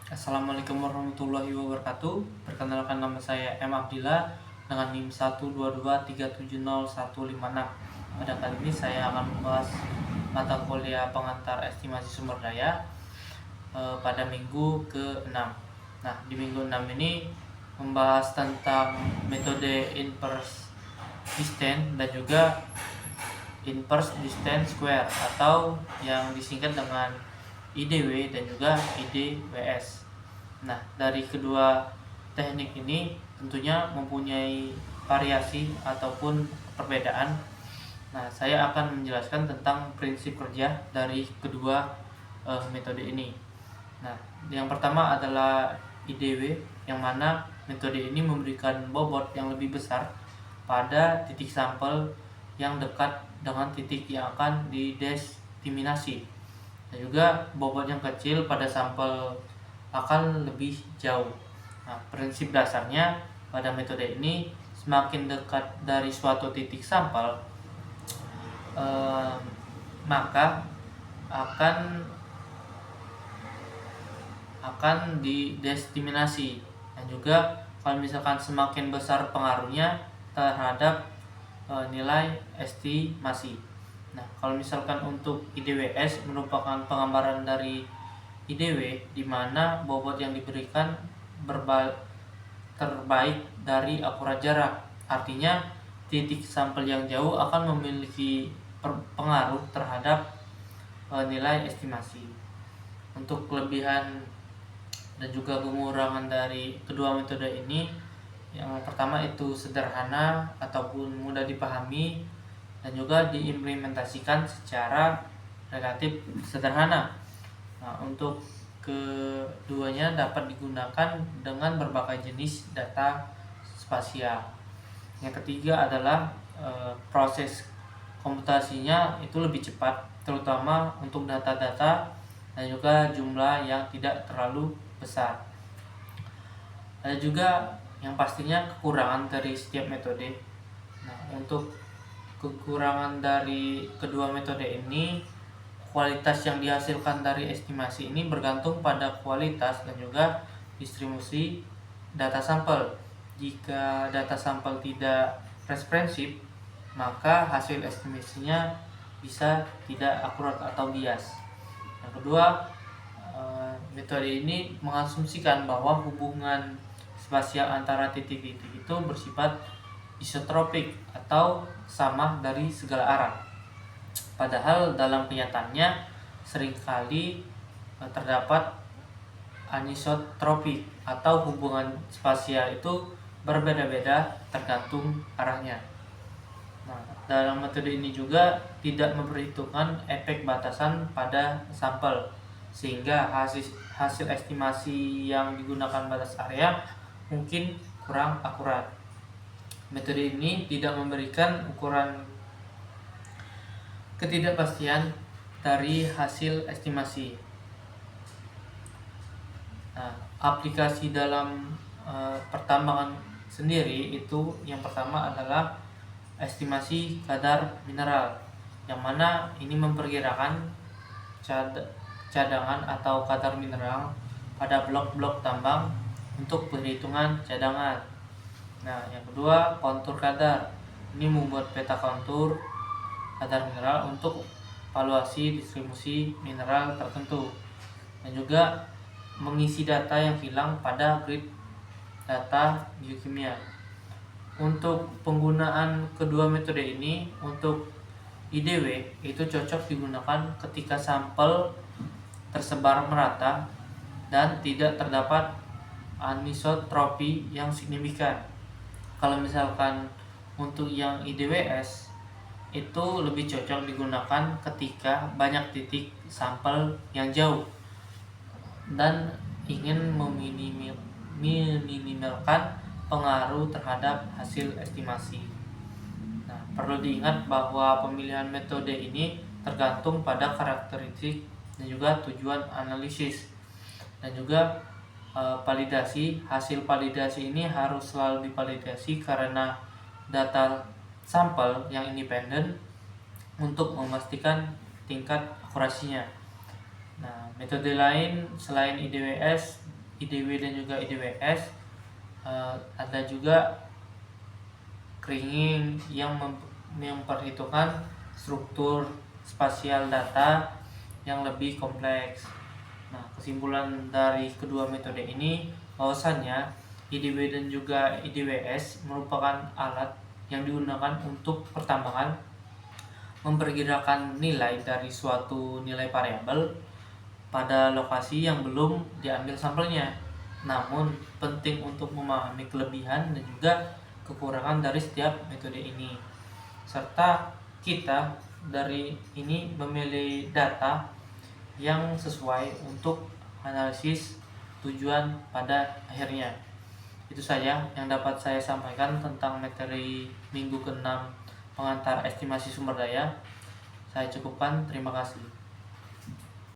Assalamualaikum warahmatullahi wabarakatuh. Perkenalkan, nama saya M. Abdillah dengan NIM 122370156. Pada kali ini saya akan membahas mata kuliah pengantar estimasi sumber daya pada minggu ke-6. Nah, di minggu 6 ini membahas tentang metode inverse distance dan juga inverse distance square atau yang disingkat dengan IDW dan juga IDWS. Nah, dari kedua teknik ini tentunya mempunyai variasi ataupun perbedaan. Nah, saya akan menjelaskan tentang prinsip kerja dari kedua metode ini. Nah, yang pertama adalah IDW, yang mana metode ini memberikan bobot yang lebih besar pada titik sampel yang dekat dengan titik yang akan didestimasi, dan juga bobot yang kecil pada sampel akan lebih jauh. Nah, prinsip dasarnya pada metode ini, semakin dekat dari suatu titik sampel, maka akan didestimasi, dan juga kalau misalkan semakin besar pengaruhnya terhadap nilai estimasi. Nah, kalau misalkan untuk IDWS merupakan penggambaran dari IDW, di mana bobot yang diberikan terbaik dari akurat jarak. Artinya titik sampel yang jauh akan memiliki pengaruh terhadap nilai estimasi. Untuk kelebihan dan juga pengurangan dari kedua metode ini, yang pertama itu sederhana ataupun mudah dipahami dan juga diimplementasikan secara relatif sederhana. Nah, untuk keduanya dapat digunakan dengan berbagai jenis data spasial. Yang ketiga adalah proses komputasinya itu lebih cepat, terutama untuk data-data dan juga jumlah yang tidak terlalu besar. Ada juga yang pastinya kekurangan dari setiap metode. Nah, untuk kekurangan dari kedua metode ini, kualitas yang dihasilkan dari estimasi ini bergantung pada kualitas dan juga distribusi data sampel. Jika data sampel tidak responsif, maka hasil estimasinya bisa tidak akurat atau bias. Yang kedua, metode ini mengasumsikan bahwa hubungan spasial antara titik-titik itu bersifat isotropik atau sama dari segala arah. Padahal dalam kenyataannya seringkali terdapat anisotropi atau hubungan spasial itu berbeda-beda tergantung arahnya. Nah, dalam metode ini juga tidak memperhitungkan efek batasan pada sampel, sehingga hasil estimasi yang digunakan batas area mungkin kurang akurat. Metode ini tidak memberikan ukuran ketidakpastian dari hasil estimasi. Nah, aplikasi dalam pertambangan sendiri itu, yang pertama adalah estimasi kadar mineral, yang mana ini memperkirakan cadangan atau kadar mineral pada blok-blok tambang untuk perhitungan cadangan. Nah, yang kedua, kontur kadar. Ini membuat peta kontur kadar mineral untuk valuasi distribusi mineral tertentu, dan juga mengisi data yang hilang pada grid data geokimia. Untuk penggunaan kedua metode ini, untuk IDW itu cocok digunakan ketika sampel tersebar merata dan tidak terdapat anisotropi yang signifikan. Kalau misalkan untuk yang IDWS itu lebih cocok digunakan ketika banyak titik sampel yang jauh dan ingin meminimalkan pengaruh terhadap hasil estimasi. Nah, perlu diingat bahwa pemilihan metode ini tergantung pada karakteristik dan juga tujuan analisis, dan juga validasi. Hasil validasi ini harus selalu divalidasi karena data sampel yang independen untuk memastikan tingkat akurasinya. Nah, metode lain selain IDWS IDW dan juga IDWS, ada juga Kriging yang memperhitungkan struktur spasial data yang lebih kompleks. Nah, kesimpulan dari kedua metode ini bahwasannya IDW dan juga IDWS merupakan alat yang digunakan untuk pertambangan, memperkirakan nilai dari suatu nilai variabel pada lokasi yang belum diambil sampelnya. Namun, penting untuk memahami kelebihan dan juga kekurangan dari setiap metode ini, serta kita dari ini memilih data yang sesuai untuk analisis tujuan pada akhirnya. Itu saja yang dapat saya sampaikan tentang materi minggu ke-6 pengantar estimasi sumber daya. Saya cukupkan, terima kasih.